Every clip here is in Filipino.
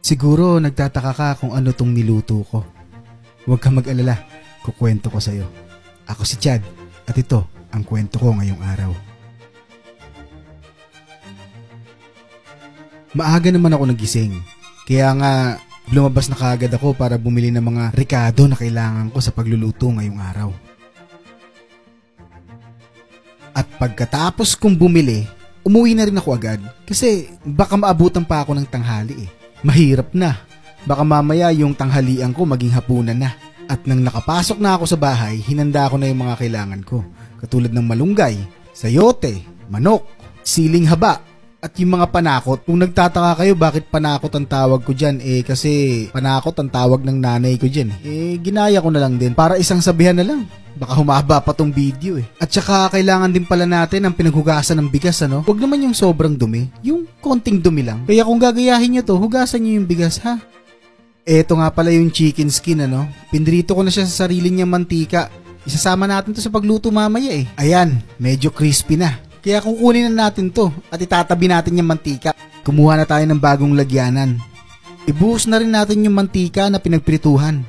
Siguro nagtataka ka kung ano tong niluto ko. Huwag ka mag-alala, kukwento ko sa'yo. Ako si Chad at ito ang kwento ko ngayong araw. Maaga naman ako nagising, kaya nga lumabas na kaagad ako para bumili ng mga rekado na kailangan ko sa pagluluto ngayong araw. At pagkatapos kong bumili, umuwi na rin ako agad kasi baka maabutan pa ako ng tanghali eh. Mahirap na. Baka mamaya yung tanghalian ko maging hapunan na. At nang nakapasok na ako sa bahay, hinanda ko na yung mga kailangan ko. Katulad ng malunggay, sayote, manok, siling haba, at yung mga panakot. Kung nagtataka kayo bakit panakot ang tawag ko dyan, kasi panakot ang tawag ng nanay ko dyan. Ginaya ko na lang din para isang sabihan na lang. Baka humaba pa tong video eh. At saka kailangan din pala natin ang pinaghugasan ng bigas, ano? Huwag naman yung sobrang dumi, yung konting dumi lang. Kaya kung gagayahin nyo to, hugasan nyo yung bigas ha. Eto nga pala yung chicken skin, ano? Pinrito ko na siya sa sarili niyang mantika. Isasama natin to sa pagluto mamaya eh. Ayan, medyo crispy na. Kaya kukunin na natin to at itatabi natin yung mantika. Kumuha na tayo ng bagong lagyanan. Ibuhos na rin natin yung mantika na pinagprituhan.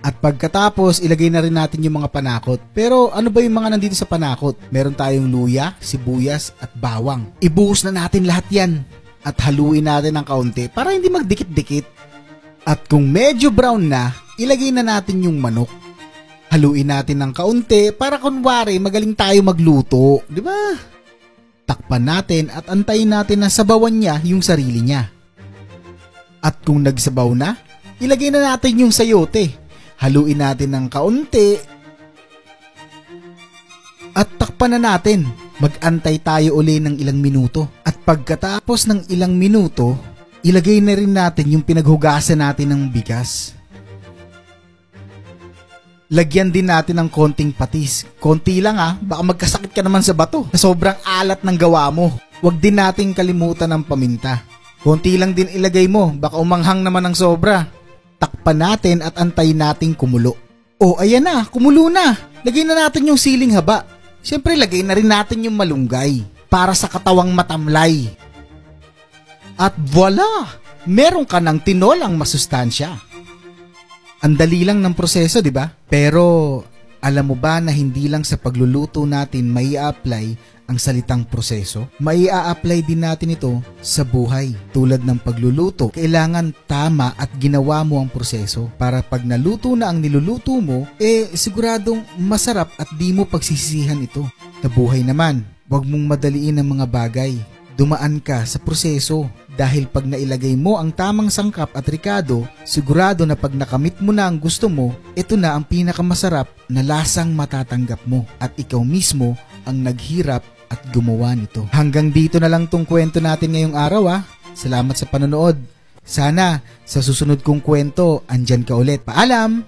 At pagkatapos, ilagay na rin natin yung mga panakot. Pero ano ba yung mga nandito sa panakot? Meron tayong luya, sibuyas at bawang. Ibuhos na natin lahat yan. At haluin natin ng kaunti para hindi magdikit-dikit. At kung medyo brown na, ilagay na natin yung manok. Haluin natin ng kaunti para kunwari magaling tayo magluto. Diba? Takpan natin at antayin natin na sabawan niya yung sarili niya. At kung nagsabaw na, ilagay na natin yung sayote. Haluin natin ng kaunti at takpan na natin. Mag-antay tayo uli ng ilang minuto. At pagkatapos ng ilang minuto, ilagay na rin natin yung pinaghugasan natin ng bigas. Lagyan din natin ng konting patis. Konti lang baka magkasakit ka naman sa bato na sobrang alat ng gawa mo. Huwag din natin kalimutan ng paminta. Konti lang din ilagay mo, baka umanghang naman ng sobra. Takpan natin at antayin nating kumulo. Oh, ayan na, kumulo na. Lagay na natin yung siling haba. Siyempre, lagay na rin natin yung malunggay para sa katawang matamlay. At voila! Meron ka ng tinolang masustansya. Ang dali lang ng proseso, di ba? Pero alam mo ba na hindi lang sa pagluluto natin may i-apply ang salitang proseso? May i-apply din natin ito sa buhay. Tulad ng pagluluto, kailangan tama at ginawa mo ang proseso para pag naluto na ang niluluto mo, siguradong masarap at di mo pagsisisihan ito. Sa buhay naman, huwag mong madaliin ang mga bagay. Dumaan ka sa proseso dahil pag nailagay mo ang tamang sangkap at rekado, sigurado na pag nakamit mo na ang gusto mo, ito na ang pinakamasarap na lasang matatanggap mo at ikaw mismo ang naghirap at gumawa nito. Hanggang dito na lang tong kwento natin ngayong araw. Salamat sa panonood. Sana sa susunod kong kwento, andyan ka ulit. Paalam!